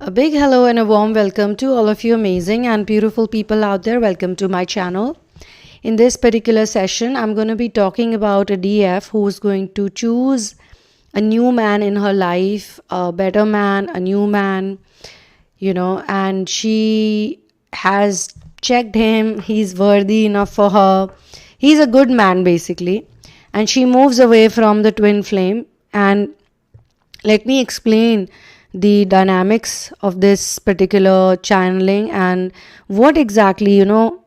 A big hello and a warm welcome to all of you amazing and beautiful people out there. Welcome to my channel. In this particular session, I'm going to be talking about a DF who's going to choose a new man in her life, a better man, a new man, and she has checked him. He's worthy enough for her. He's a good man, basically. And she moves away from the twin flame. And let me explain the dynamics of this particular channeling and what exactly,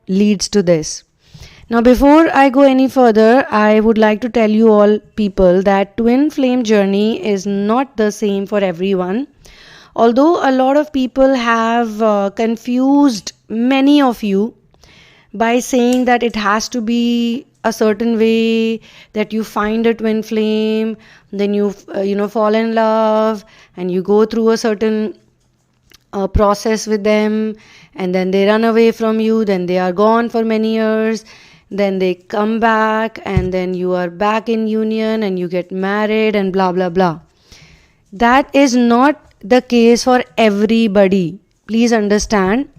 leads to this. Now, before I go any further, I would like to tell you all people that twin flame journey is not the same for everyone. Although a lot of people have confused many of you by saying that it has to be a certain way, that you find a twin flame, then you fall in love and you go through a certain process with them, and then they run away from you, then they are gone for many years, then they come back, and then you are back in union and you get married and blah blah blah. That is not the case for everybody. Please understand.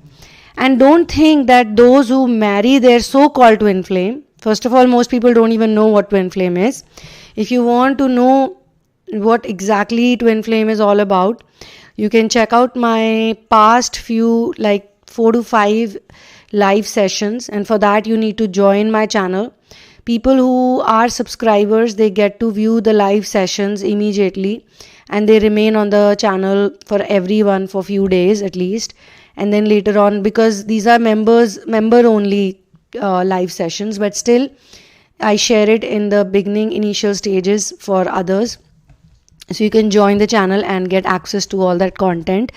And don't think that those who marry their so-called twin flame, first of all, most people don't even know what twin flame is. If you want to know what exactly twin flame is all about, you can check out my past few, like 4 to 5 live sessions. And for that, you need to join my channel. People who are subscribers, they get to view the live sessions immediately. And they remain on the channel for everyone for few days at least. And then later on, because these are member only live sessions, but still I share it in the beginning initial stages for others. So you can join the channel and get access to all that content.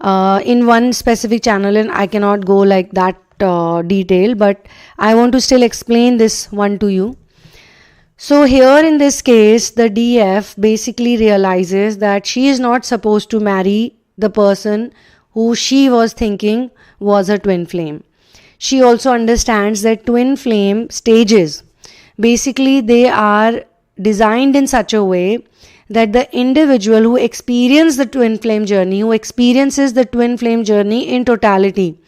In one specific channel, and I cannot go like that detail, but I want to still explain this one to you. So here in this case, the DF basically realizes that she is not supposed to marry the person who she was thinking was a twin flame. She also understands that twin flame stages, basically they are designed in such a way that the individual who experiences the twin flame journey, in totality,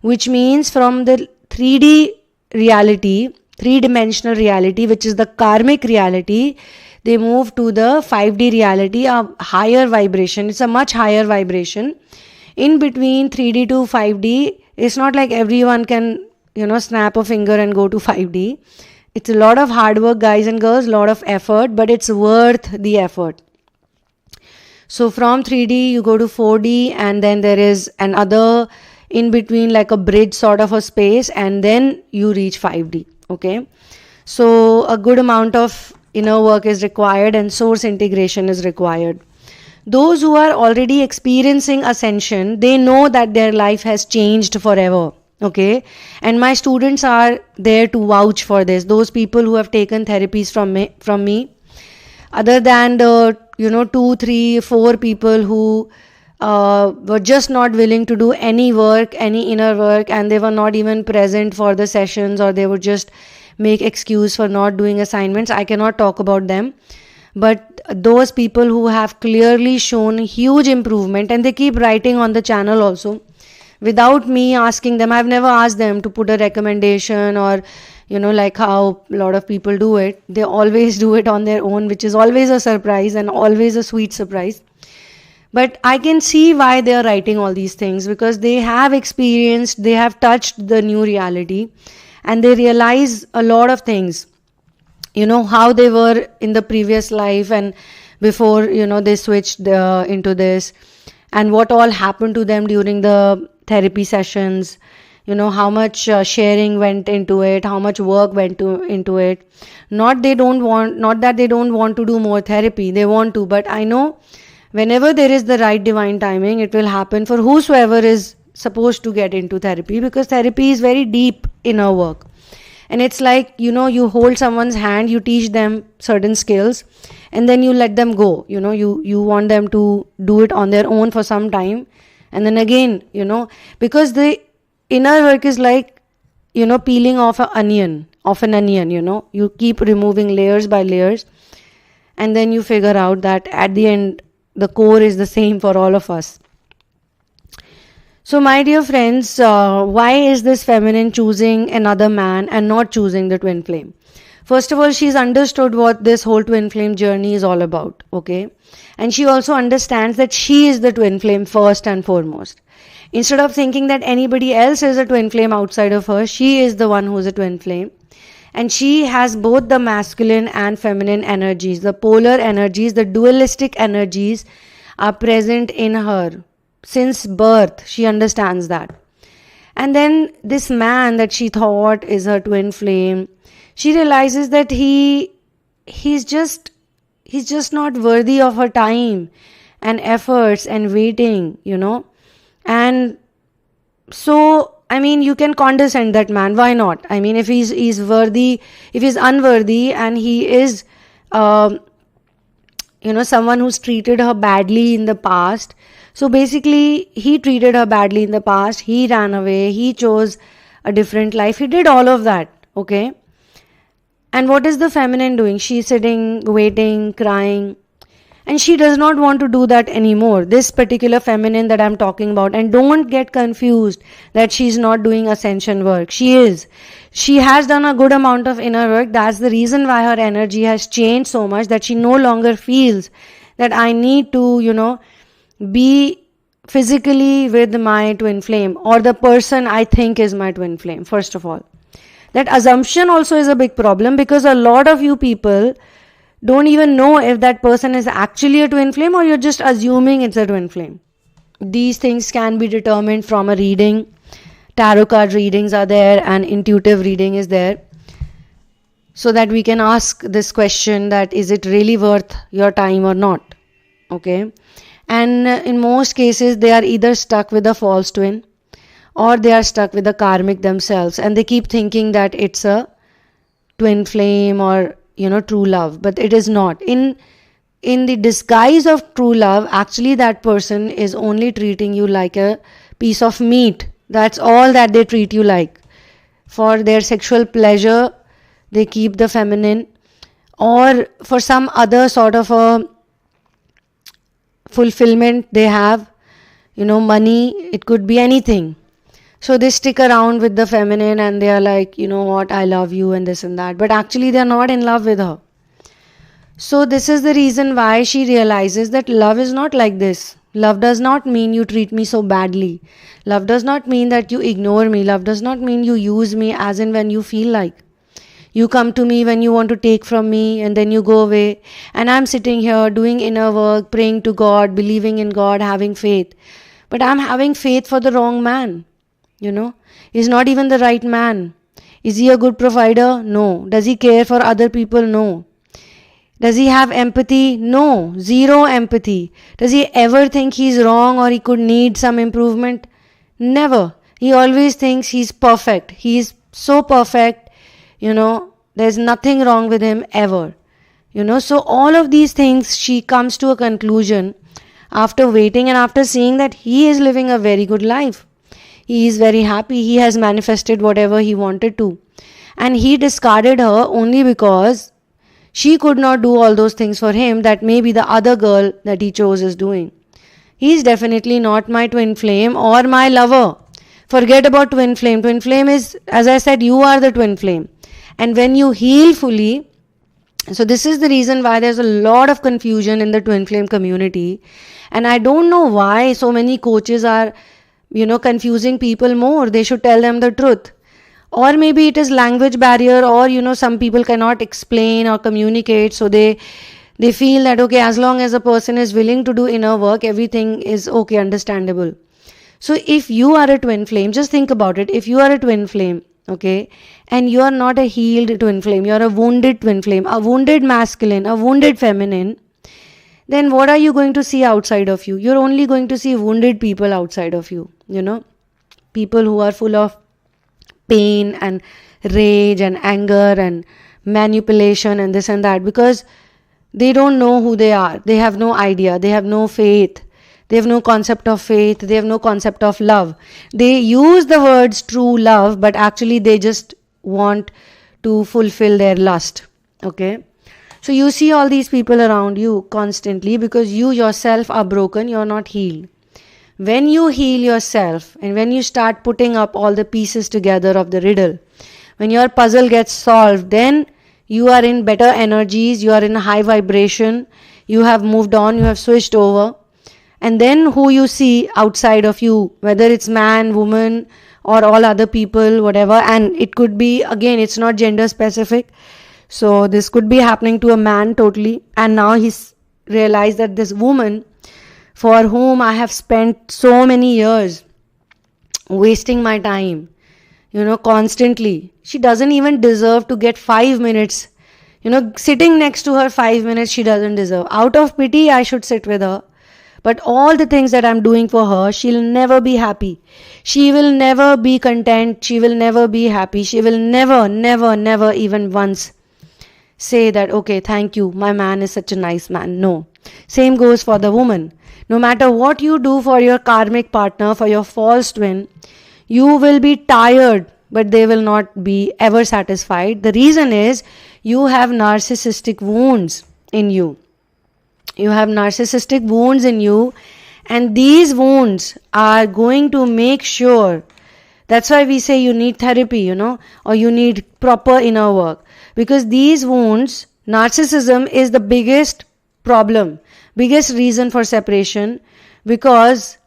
which means from the 3D reality, three-dimensional reality, which is the karmic reality, they move to the 5D reality, a higher vibration. It's a much higher vibration. In between 3D to 5D, it's not like everyone can, snap a finger and go to 5D. It's a lot of hard work, guys and girls, a lot of effort, but it's worth the effort. So from 3D, you go to 4D, and then there is another in between, like a bridge sort of a space, and then you reach 5D. Okay. So a good amount of inner work is required and source integration is required. Those who are already experiencing ascension, they know that their life has changed forever. Okay. And my students are there to vouch for this. Those people who have taken therapies from me, other than the 2, 3, 4 people who were just not willing to do any work, any inner work, and they were not even present for the sessions, or they would just make excuse for not doing assignments. I cannot talk about them. But those people who have clearly shown huge improvement, and they keep writing on the channel also, without me asking them. I've never asked them to put a recommendation or, like how a lot of people do it. They always do it on their own, which is always a surprise and always a sweet surprise. But I can see why they are writing all these things, because they have experienced, they have touched the new reality, and they realize a lot of things. How they were in the previous life and before, they switched into this, and what all happened to them during the therapy sessions, how much sharing went into it, how much work went into it. Not that they don't want to do more therapy, they want to, but I know whenever there is the right divine timing, it will happen for whosoever is supposed to get into therapy, because therapy is very deep inner work. And it's like, you hold someone's hand, you teach them certain skills, and then you let them go. You want them to do it on their own for some time. And then again, because the inner work is like, peeling off an onion. You keep removing layers by layers. And then you figure out that at the end, the core is the same for all of us. So, my dear friends, why is this feminine choosing another man and not choosing the twin flame? First of all, she's understood what this whole twin flame journey is all about, okay? And she also understands that she is the twin flame first and foremost. Instead of thinking that anybody else is a twin flame outside of her, she is the one who's a twin flame. And she has both the masculine and feminine energies, the polar energies, the dualistic energies are present in her. Since birth, she understands that. And then this man that she thought is her twin flame, she realizes that he's just not worthy of her time and efforts and waiting, And so, you can condescend that man. Why not? If he's worthy, if he's unworthy and he is, someone who's treated her badly in the past. So basically, he treated her badly in the past. He ran away. He chose a different life. He did all of that. Okay. And what is the feminine doing? She's sitting, waiting, crying. And she does not want to do that anymore. This particular feminine that I'm talking about. And don't get confused that she's not doing ascension work. She is. She has done a good amount of inner work. That's the reason why her energy has changed so much that she no longer feels that I need to, be physically with my twin flame or the person I think is my twin flame, first of all. That assumption also is a big problem because a lot of you people don't even know if that person is actually a twin flame or you're just assuming it's a twin flame. These things can be determined from a reading. Tarot card readings are there and intuitive reading is there. So that we can ask this question that is it really worth your time or not? Okay. And in most cases, they are either stuck with a false twin or they are stuck with a karmic themselves and they keep thinking that it's a twin flame or, true love. But it is not. In the disguise of true love, actually that person is only treating you like a piece of meat. That's all that they treat you like. For their sexual pleasure, they keep the feminine, or for some other sort of a fulfillment they have, money, it could be anything. So they stick around with the feminine and they are like, what, I love you and this and that. But actually they are not in love with her. So this is the reason why she realizes that love is not like this. Love does not mean you treat me so badly. Love does not mean that you ignore me. Love does not mean you use me as in when you feel like. You come to me when you want to take from me and then you go away. And I'm sitting here doing inner work, praying to God, believing in God, having faith. But I'm having faith for the wrong man. He's not even the right man. Is he a good provider? No. Does he care for other people? No. Does he have empathy? No. Zero empathy. Does he ever think he's wrong or he could need some improvement? Never. He always thinks he's perfect. He's so perfect. There's nothing wrong with him ever. So all of these things, she comes to a conclusion after waiting and after seeing that he is living a very good life. He is very happy. He has manifested whatever he wanted to. And he discarded her only because she could not do all those things for him that maybe the other girl that he chose is doing. He is definitely not my twin flame or my lover. Forget about twin flame. Twin flame is, as I said, you are the twin flame. And when you heal fully, so this is the reason why there's a lot of confusion in the twin flame community. And I don't know why so many coaches are, confusing people more. They should tell them the truth. Or maybe it is language barrier or, some people cannot explain or communicate. So they feel that, okay, as long as a person is willing to do inner work, everything is okay, understandable. So if you are a twin flame, just think about it. If you are a twin flame, okay, and you are not a healed twin flame, you are a wounded twin flame, a wounded masculine, a wounded feminine, then what are you going to see outside of you? You're only going to see wounded people outside of you, people who are full of pain and rage and anger and manipulation and this and that, because they don't know who they are. They have no idea. They have no faith. They have no concept of faith. They have no concept of love. They use the words true love, but actually they just want to fulfill their lust. Okay. So you see all these people around you constantly because you yourself are broken. You're not healed. When you heal yourself and when you start putting up all the pieces together of the riddle, when your puzzle gets solved, then you are in better energies, you are in a high vibration, you have moved on, you have switched over. And then who you see outside of you, whether it's man, woman, or all other people, whatever, and it could be, again, it's not gender specific. So this could be happening to a man totally. And now he's realized that this woman, for whom I have spent so many years wasting my time, constantly, she doesn't even deserve to get 5 minutes. Sitting next to her 5 minutes, she doesn't deserve. Out of pity, I should sit with her. But all the things that I'm doing for her, she'll never be happy. She will never be content. She will never be happy. She will never, never, never even once say that, okay, thank you, my man is such a nice man. No. Same goes for the woman. No matter what you do for your karmic partner, for your false twin, you will be tired, but they will not be ever satisfied. The reason is you have narcissistic wounds in you. You have narcissistic wounds in you, and these wounds are going to make sure. That's why we say you need therapy, or you need proper inner work. Because these wounds, narcissism is the biggest problem, biggest reason for separation. Because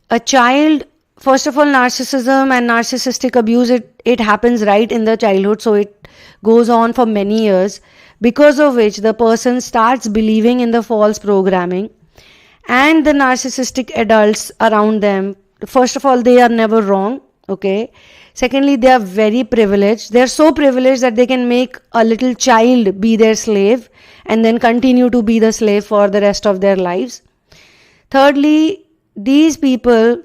a child, first of all, narcissism and narcissistic abuse, it happens right in the childhood, so it goes on for many years. Because of which the person starts believing in the false programming, and the narcissistic adults around them, first of all, they are never wrong, okay? Secondly, they are very privileged. They are so privileged that they can make a little child be their slave and then continue to be the slave for the rest of their lives. Thirdly, these people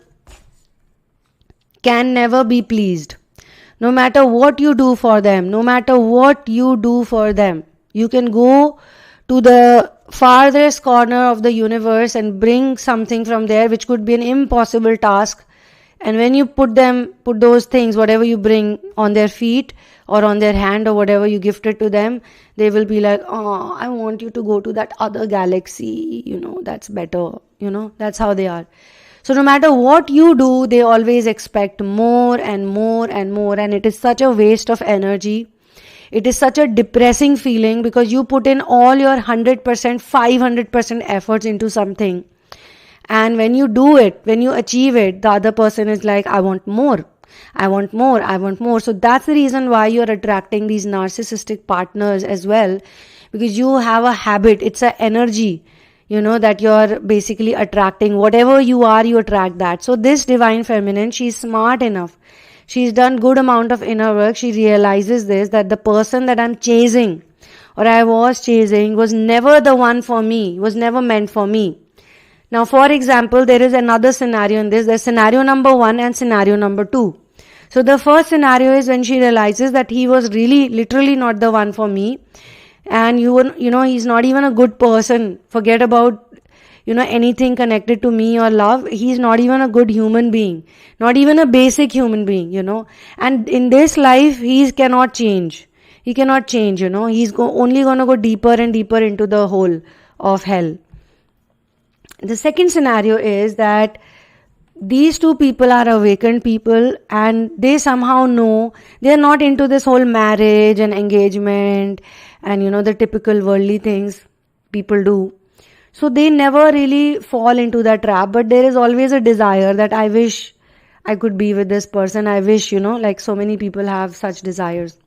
can never be pleased. No matter what you do for them, no matter what you do for them, you can go to the farthest corner of the universe and bring something from there, which could be an impossible task. And when you put those things, whatever you bring, on their feet or on their hand or whatever you gifted to them, they will be like, oh, I want you to go to that other galaxy, that's better, that's how they are. So no matter what you do, they always expect more and more and more, and it is such a waste of energy. It is such a depressing feeling because you put in all your 100%, 500% efforts into something. And when you do it, when you achieve it, the other person is like, I want more. I want more. I want more. So that's the reason why you're attracting these narcissistic partners as well. Because you have a habit. It's an energy, that you're basically attracting. Whatever you are, you attract that. So this divine feminine, she's smart enough. She's done good amount of inner work. She realizes this, that the person that I'm chasing or I was chasing was never the one for me, was never meant for me. Now, for example, there is another scenario in this. There's scenario number 1 and scenario number 2. So the first scenario is when she realizes that he was really, literally not the one for me. And he's not even a good person. Forget about anything connected to me or love. He's not even a good human being. Not even a basic human being, And in this life, he cannot change. He cannot change, He's only going to go deeper and deeper into the hole of hell. The second scenario is that these two people are awakened people and they somehow know they're not into this whole marriage and engagement and, the typical worldly things people do. So they never really fall into that trap, but there is always a desire that I wish I could be with this person. I wish, like so many people have such desires.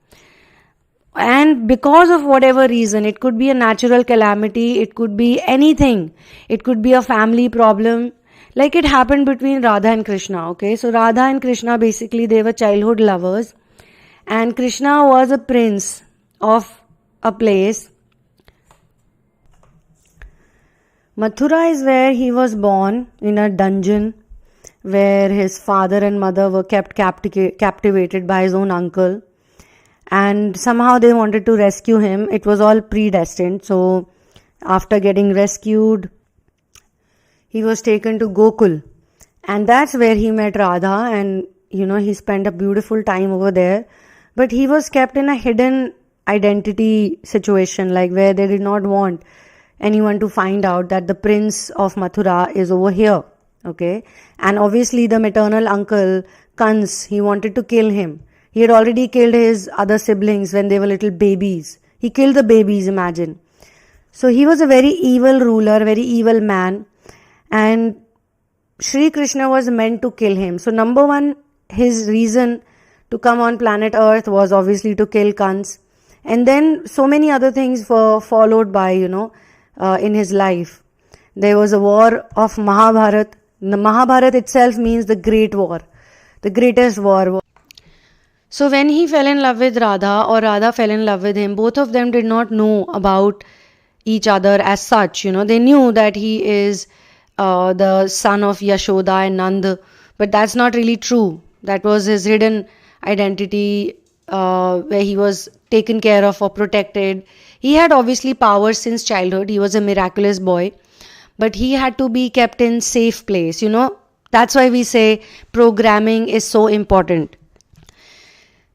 And because of whatever reason, it could be a natural calamity, it could be anything. It could be a family problem. Like it happened between Radha and Krishna, okay? So Radha and Krishna, basically they were childhood lovers. And Krishna was a prince of a place. Mathura is where he was born, in a dungeon where his father and mother were kept captivated by his own uncle. And somehow they wanted to rescue him. It was all predestined. So after getting rescued, he was taken to Gokul. And that's where he met Radha and, he spent a beautiful time over there. But he was kept in a hidden identity situation, like where they did not want anyone to find out that the prince of Mathura is over here. Okay. And obviously the maternal uncle, Kans, he wanted to kill him. He had already killed his other siblings when they were little babies. He killed the babies, imagine. So he was a very evil ruler, very evil man. And Sri Krishna was meant to kill him. So number one, his reason to come on planet Earth was obviously to kill Kans. And then so many other things were followed by, in his life. There was a war of Mahabharat. The Mahabharat itself means the great war, the greatest war. So when he fell in love with Radha or Radha fell in love with him, both of them did not know about each other as such. They knew that he is the son of Yashoda and Nand, but that's not really true. That was his hidden identity, where he was taken care of or protected. He had obviously powers since childhood. He was a miraculous boy, but he had to be kept in safe place. That's why we say programming is so important,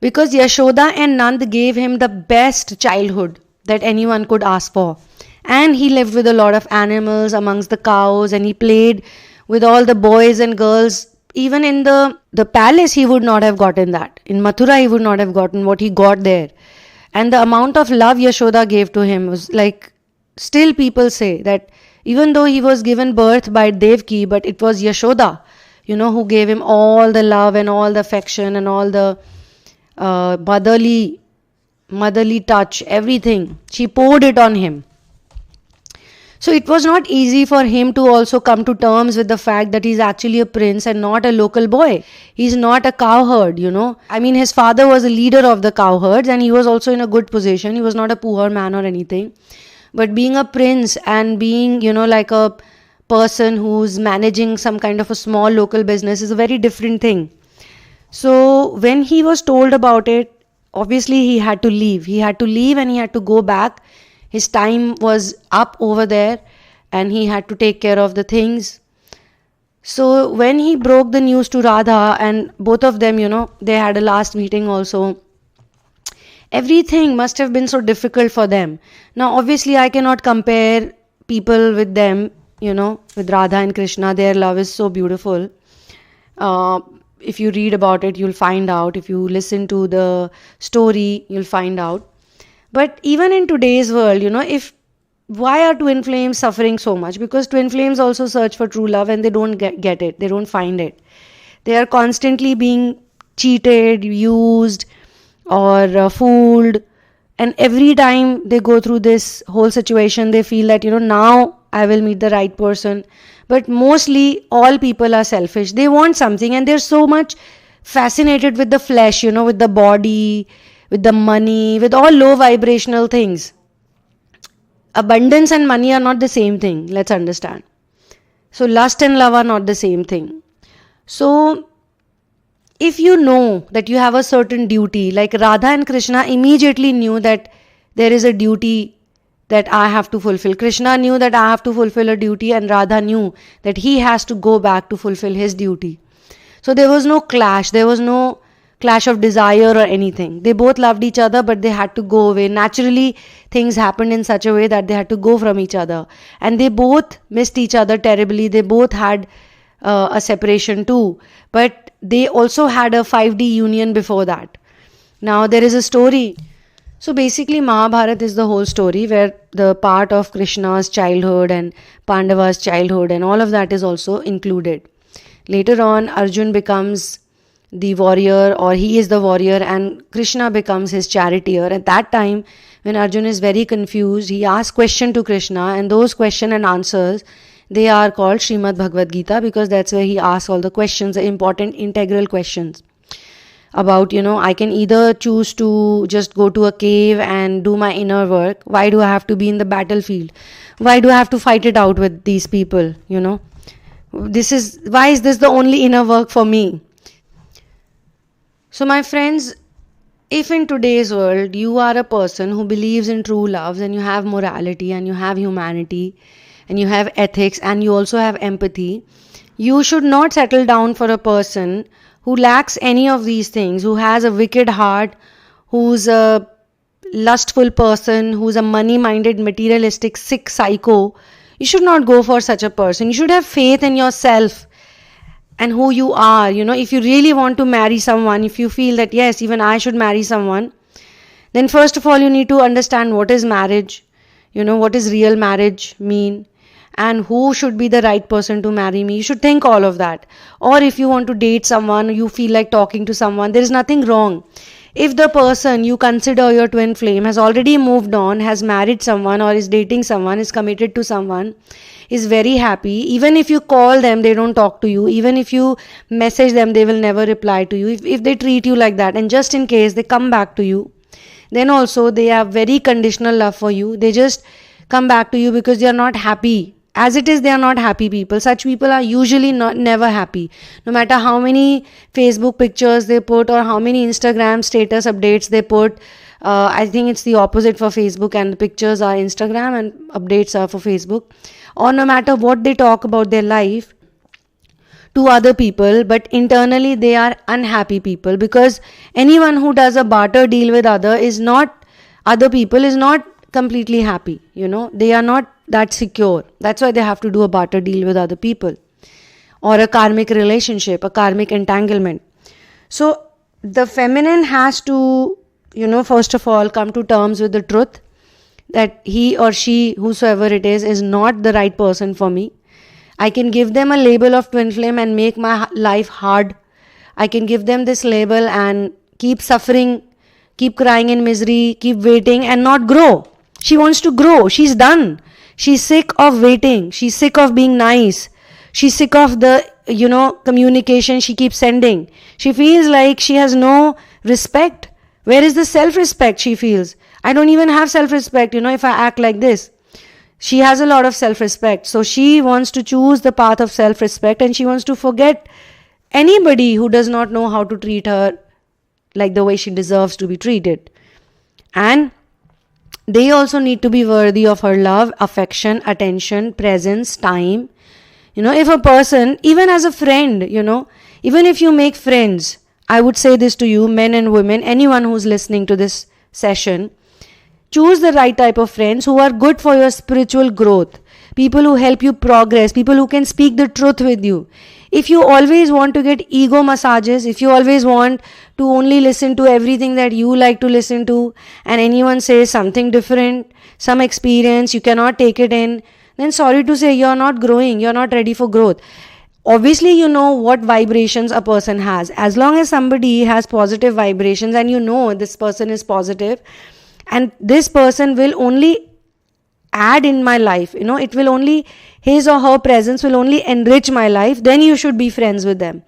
because Yashoda and Nand gave him the best childhood that anyone could ask for. And he lived with a lot of animals amongst the cows, and he played with all the boys and girls. Even in the palace, he would not have gotten that. In Mathura, he would not have gotten what he got there. And the amount of love Yashoda gave to him was like, still people say that even though he was given birth by Devki, but it was Yashoda, who gave him all the love and all the affection and all the motherly touch, everything. She poured it on him. So it was not easy for him to also come to terms with the fact that he's actually a prince and not a local boy. He's not a cowherd, I mean, his father was a leader of the cowherds and he was also in a good position. He was not a poor man or anything. But being a prince and being, like a person who's managing some kind of a small local business is a very different thing. So when he was told about it, obviously he had to leave. He had to leave and he had to go back. His time was up over there and he had to take care of the things. So when he broke the news to Radha, and both of them, they had a last meeting also, everything must have been so difficult for them. Now obviously I cannot compare people with them, with Radha and Krishna. Their love is so beautiful. If you read about it, you'll find out. If you listen to the story, you'll find out. But even in today's world, why are twin flames suffering so much? Because twin flames also search for true love and they don't get it. They don't find it. They are constantly being cheated, used, or fooled. And every time they go through this whole situation, they feel that, now I will meet the right person. But mostly all people are selfish. They want something and they're so much fascinated with the flesh, with the body, with the money, with all low vibrational things. Abundance and money are not the same thing. Let's understand. So lust and love are not the same thing. So if you know that you have a certain duty, like Radha and Krishna immediately knew that there is a duty that I have to fulfill. Krishna knew that I have to fulfill a duty and Radha knew that he has to go back to fulfill his duty. So there was no clash. There was no clash of desire or anything. They both loved each other, but they had to go away. Naturally, things happened in such a way that they had to go from each other. And they both missed each other terribly. They both had a separation too. But they also had a 5D union before that. Now, there is a story. So basically, Mahabharata is the whole story where the part of Krishna's childhood and Pandava's childhood and all of that is also included. Later on, Arjun becomes the warrior, or he is the warrior, and Krishna becomes his charioteer. At that time, when Arjun is very confused, he asks question to Krishna, and those question and answers, they are called Srimad Bhagavad Gita, because that's where he asks all the questions, the important integral questions about, I can either choose to just go to a cave and do my inner work. Why do I have to be in the battlefield? Why do I have to fight it out with these people? Why is this the only inner work for me? So my friends, if in today's world you are a person who believes in true love and you have morality and you have humanity and you have ethics and you also have empathy, you should not settle down for a person who lacks any of these things, who has a wicked heart, who's a lustful person, who's a money-minded, materialistic, sick psycho. You should not go for such a person. You should have faith in yourself and who you are. If you really want to marry someone, if you feel that yes, even I should marry someone, then first of all you need to understand what is marriage, what is real marriage mean, and who should be the right person to marry me. You should think all of that. Or if you want to date someone, you feel like talking to someone, there is nothing wrong. If the person you consider your twin flame has already moved on, has married someone, or is dating someone, is committed to someone, is very happy, even if you call them, they don't talk to you, even if you message them, they will never reply to you, if they treat you like that, and just in case they come back to you, then also they have very conditional love for you. They just come back to you because they are not happy. As it is, they are not happy people. Such people are usually never happy. No matter how many Facebook pictures they put or how many Instagram status updates they put. I think it's the opposite for Facebook, and the pictures are Instagram and updates are for Facebook. Or no matter what they talk about their life to other people, but internally they are unhappy people, because anyone who does a barter deal with other people is not completely happy. They are not that secure. That's why they have to do a barter deal with other people, or a karmic relationship, a karmic entanglement. So the feminine has to, first of all come to terms with the truth that he or she, whosoever it is not the right person for me. I can give them a label of twin flame and make my life hard. I can give them this label and keep suffering, keep crying in misery, keep waiting and not grow. She wants to grow. She's done. She's sick of waiting. She's sick of being nice. She's sick of the, communication she keeps sending. She feels like she has no respect. Where is the self-respect she feels? I don't even have self-respect, if I act like this. She has a lot of self-respect. So she wants to choose the path of self-respect, and she wants to forget anybody who does not know how to treat her like the way she deserves to be treated. And they also need to be worthy of her love, affection, attention, presence, time. If a person, even as a friend, even if you make friends, I would say this to you, men and women, anyone who's listening to this session, choose the right type of friends who are good for your spiritual growth. People who help you progress, people who can speak the truth with you. If you always want to get ego massages, if you always want to only listen to everything that you like to listen to, and anyone says something different, some experience, you cannot take it in, then sorry to say, you're not growing, you're not ready for growth. Obviously, you know what vibrations a person has. As long as somebody has positive vibrations and you know this person is positive and this person will only add in my life, it will only, his or her presence will only enrich my life, then you should be friends with them.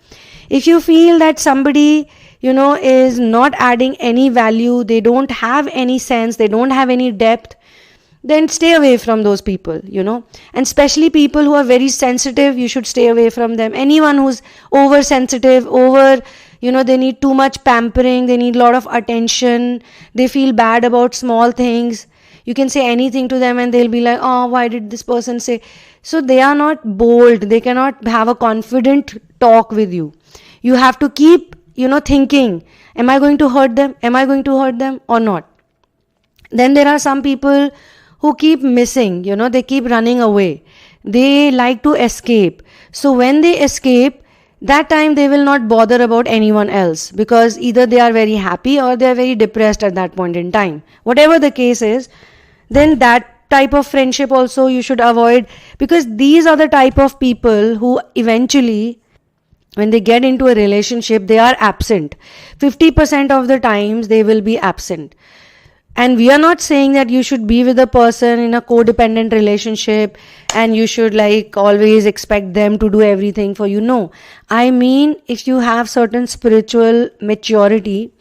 If you feel that somebody, is not adding any value, they don't have any sense, they don't have any depth, then stay away from those people, and especially people who are very sensitive, you should stay away from them. Anyone who's oversensitive, they need too much pampering, they need a lot of attention, they feel bad about small things. You can say anything to them and they'll be like, oh, why did this person say? So they are not bold, they cannot have a confident talk with you. You have to keep, thinking, am I going to hurt them? Am I going to hurt them or not? Then there are some people who keep missing, they keep running away. They like to escape. So when they escape, that time they will not bother about anyone else, because either they are very happy or they are very depressed at that point in time. Whatever the case is, then that type of friendship also you should avoid, because these are the type of people who eventually, when they get into a relationship, they are absent. 50% of the times they will be absent. And we are not saying that you should be with a person in a codependent relationship and you should always expect them to do everything for you. No. I mean, if you have certain spiritual maturity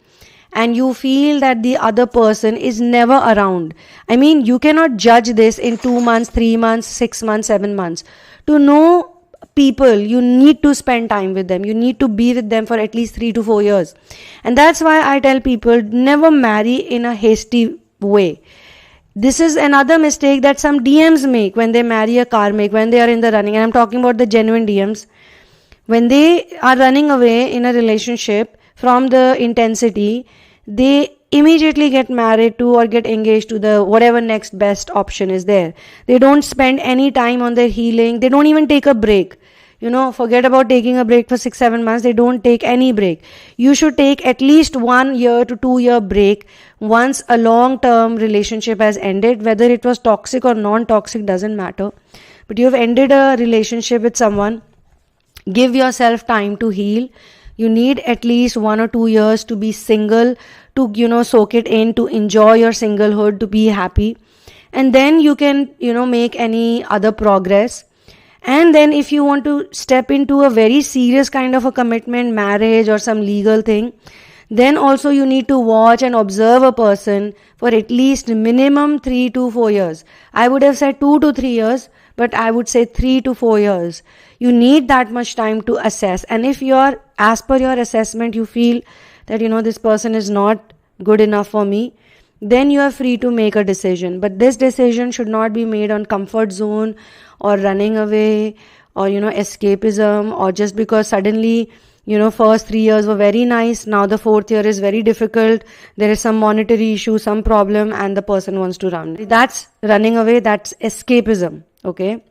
and you feel that the other person is never around. I mean, you cannot judge this in 2 months, 3 months, 6 months, 7 months. To know people, you need to spend time with them. You need to be with them for at least 3 to 4 years. And that's why I tell people, never marry in a hasty way. This is another mistake that some DMs make when they marry a karmic, when they are in the running. And I'm talking about the genuine DMs. When they are running away in a relationship from the intensity, they immediately get married to or get engaged to the whatever next best option is there. They don't spend any time on their healing. They don't even take a break. Forget about taking a break for 6-7 months. They don't take any break. You should take at least 1 year to 2 year break once a long term relationship has ended. Whether it was toxic or non toxic doesn't matter, but you have ended a relationship with someone. Give yourself time to heal. You need at least 1 or 2 years to be single, to soak it in, to enjoy your singlehood, to be happy, and then you can make any other progress. And then if you want to step into a very serious kind of a commitment, marriage or some legal thing, then also you need to watch and observe a person for at least minimum 3 to 4 years. I would have said 2 to 3 years, but I would say 3 to 4 years. You need that much time to assess. And if as per your assessment, you feel that this person is not good enough for me, then you are free to make a decision. But this decision should not be made on comfort zone or running away or escapism, or just because suddenly first 3 years were very nice, now the fourth year is very difficult, there is some monetary issue, some problem, and the person wants to run. That's running away, that's escapism. Okay.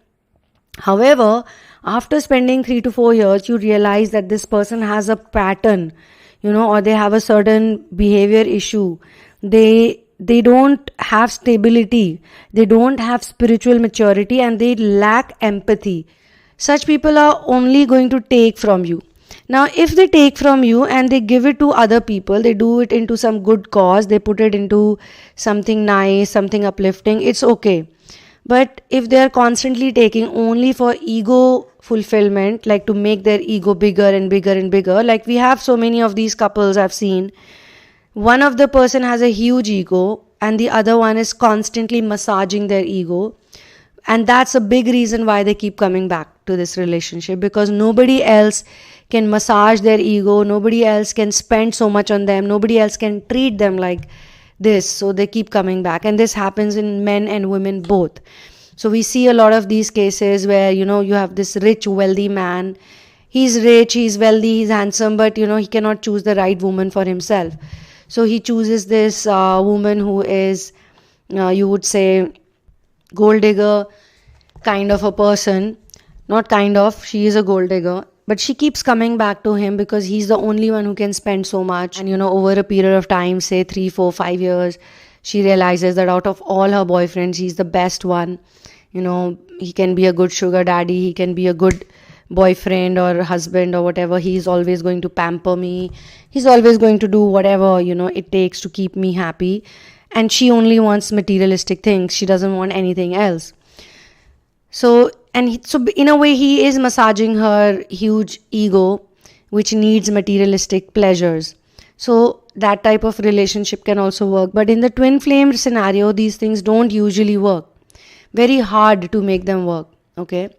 However, after spending 3 to 4 years, you realize that this person has a pattern, or they have a certain behavior issue. They don't have stability, they don't have spiritual maturity, and they lack empathy. Such people are only going to take from you. Now, if they take from you and they give it to other people, they do it into some good cause, they put it into something nice, something uplifting, it's okay. But if they are constantly taking only for ego fulfillment, like to make their ego bigger and bigger and bigger, like we have so many of these couples I've seen. One of the person has a huge ego and the other one is constantly massaging their ego. And that's a big reason why they keep coming back to this relationship, because nobody else can massage their ego, nobody else can spend so much on them, nobody else can treat them like this. So they keep coming back, and this happens in men and women both. So we see a lot of these cases where you have this rich, wealthy man. He's rich, he's wealthy, he's handsome, but he cannot choose the right woman for himself. So he chooses this woman who is, you would say, gold digger kind of a person. Not kind of, she is a gold digger. But she keeps coming back to him because he's the only one who can spend so much. And over a period of time, say 3, 4, 5 years, she realizes that out of all her boyfriends, he's the best one. He can be a good sugar daddy, he can be a good boyfriend or husband or whatever. He's always going to pamper me, he's always going to do whatever it takes to keep me happy. And she only wants materialistic things, she doesn't want anything else. So in a way he is massaging her huge ego, which needs materialistic pleasures. So that type of relationship can also work. But in the twin flame scenario, these things don't usually work. Very hard to make them work. Okay.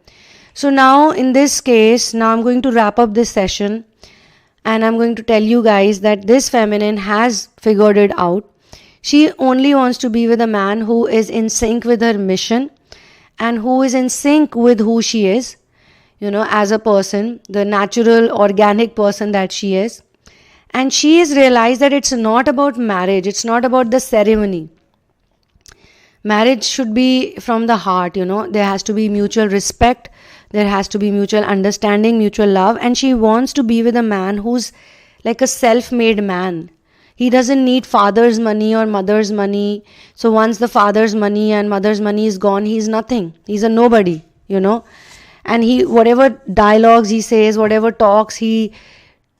So now in this case, now I'm going to wrap up this session, and I'm going to tell you guys that this feminine has figured it out. She only wants to be with a man who is in sync with her mission and who is in sync with who she is, as a person, the natural, organic person that she is. And she has realized that it's not about marriage, it's not about the ceremony. Marriage should be from the heart, there has to be mutual respect, there has to be mutual understanding, mutual love. And she wants to be with a man who's like a self-made man. He doesn't need father's money or mother's money. So once the father's money and mother's money is gone, he's nothing. He's a nobody, And whatever dialogues he says, whatever talks he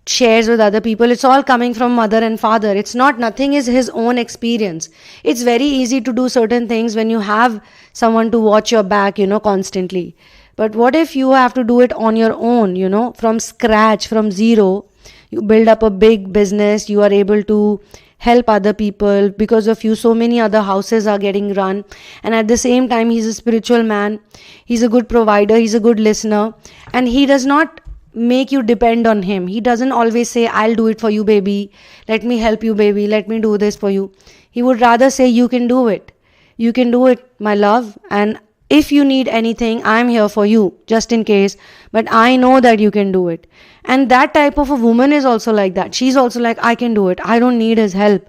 shares with other people, it's all coming from mother and father. Nothing is his own experience. It's very easy to do certain things when you have someone to watch your back, constantly. But what if you have to do it on your own, from scratch, from zero? You build up a big business, you are able to help other people. Because of you, so many other houses are getting run. And at the same time, he's a spiritual man. He's a good provider. He's a good listener. And he does not make you depend on him. He doesn't always say, I'll do it for you, baby. Let me help you, baby. Let me do this for you. He would rather say, you can do it. You can do it, my love. And if you need anything, I'm here for you, just in case. But I know that you can do it. And that type of a woman is also like that. She's also like, I can do it. I don't need his help.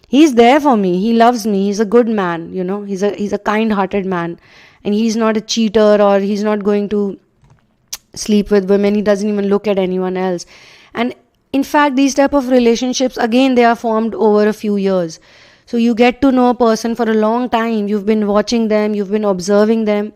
He's there for me. He loves me. He's a good man. He's a kind-hearted man. And he's not a cheater, or he's not going to sleep with women. He doesn't even look at anyone else. And in fact, these type of relationships, again, they are formed over a few years. So you get to know a person for a long time. You've been watching them, you've been observing them,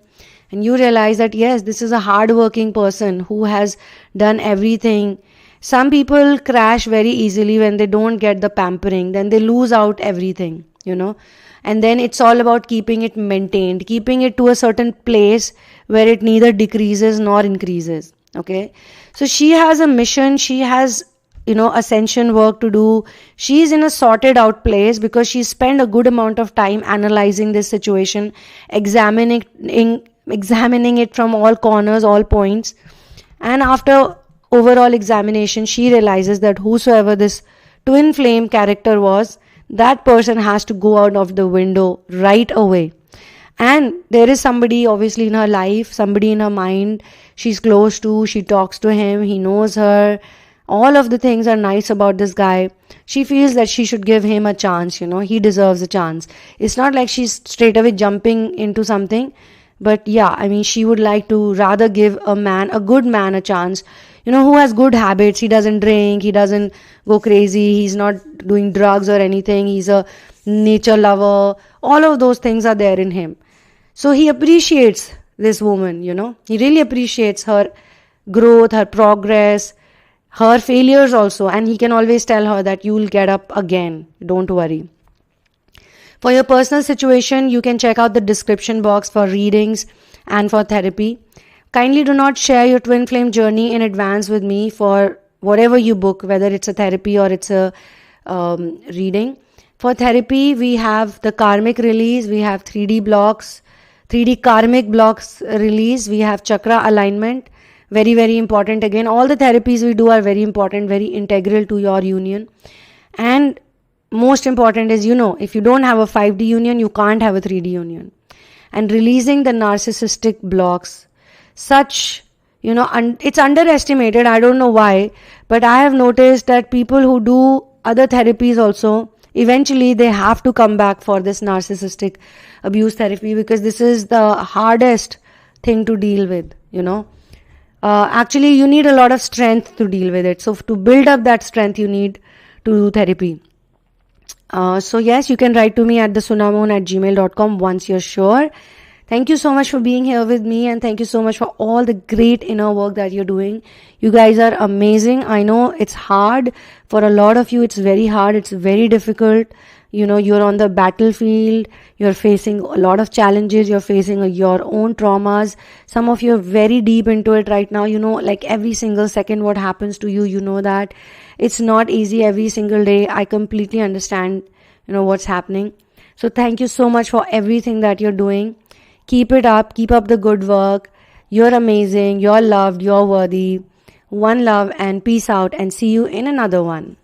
and you realize that yes, this is a hardworking person who has done everything. Some people crash very easily when they don't get the pampering, then they lose out everything, and then it's all about keeping it maintained, keeping it to a certain place where it neither decreases nor increases. Okay, so she has a mission, she has ascension work to do. She's in a sorted out place because she spent a good amount of time analyzing this situation, examining it from all corners, all points, and after overall examination, she realizes that whosoever this twin flame character was, that person has to go out of the window right away. And there is somebody obviously in her life, somebody in her mind she's close to, she talks to him, he knows her, all of the things are nice about this guy. She feels that she should give him a chance, he deserves a chance. It's not like she's straight away jumping into something, but yeah, I mean, she would like to rather give a good man a chance, who has good habits. He doesn't drink, he doesn't go crazy, he's not doing drugs or anything, he's a nature lover. All of those things are there in him. So he appreciates this woman, he really appreciates her growth, her progress, her failures also, and he can always tell her that you will get up again, don't worry. For your personal situation, you can check out the description box for readings and for therapy. Kindly do not share your twin flame journey in advance with me for whatever you book, whether it's a therapy or it's a reading. For therapy, we have the karmic release, we have 3D blocks, 3D karmic blocks release, we have chakra alignment. Very, very important. Again, all the therapies we do are very important, very integral to your union. And most important is, if you don't have a 5D union, you can't have a 3D union. And releasing the narcissistic blocks, it's underestimated. I don't know why, but I have noticed that people who do other therapies also, eventually they have to come back for this narcissistic abuse therapy, because this is the hardest thing to deal with, Actually, you need a lot of strength to deal with it. So to build up that strength, you need to do therapy. So yes, you can write to me at thesunamoon@gmail.com once you're sure. Thank you so much for being here with me, and thank you so much for all the great inner work that you're doing. You guys are amazing. I know it's hard. For a lot of you, it's very hard. It's very difficult. You're on the battlefield. You're facing a lot of challenges. You're facing your own traumas. Some of you are very deep into it right now. Like every single second what happens to you, that. It's not easy every single day. I completely understand, what's happening. So thank you so much for everything that you're doing. Keep it up. Keep up the good work. You're amazing. You're loved. You're worthy. One love and peace out, and see you in another one.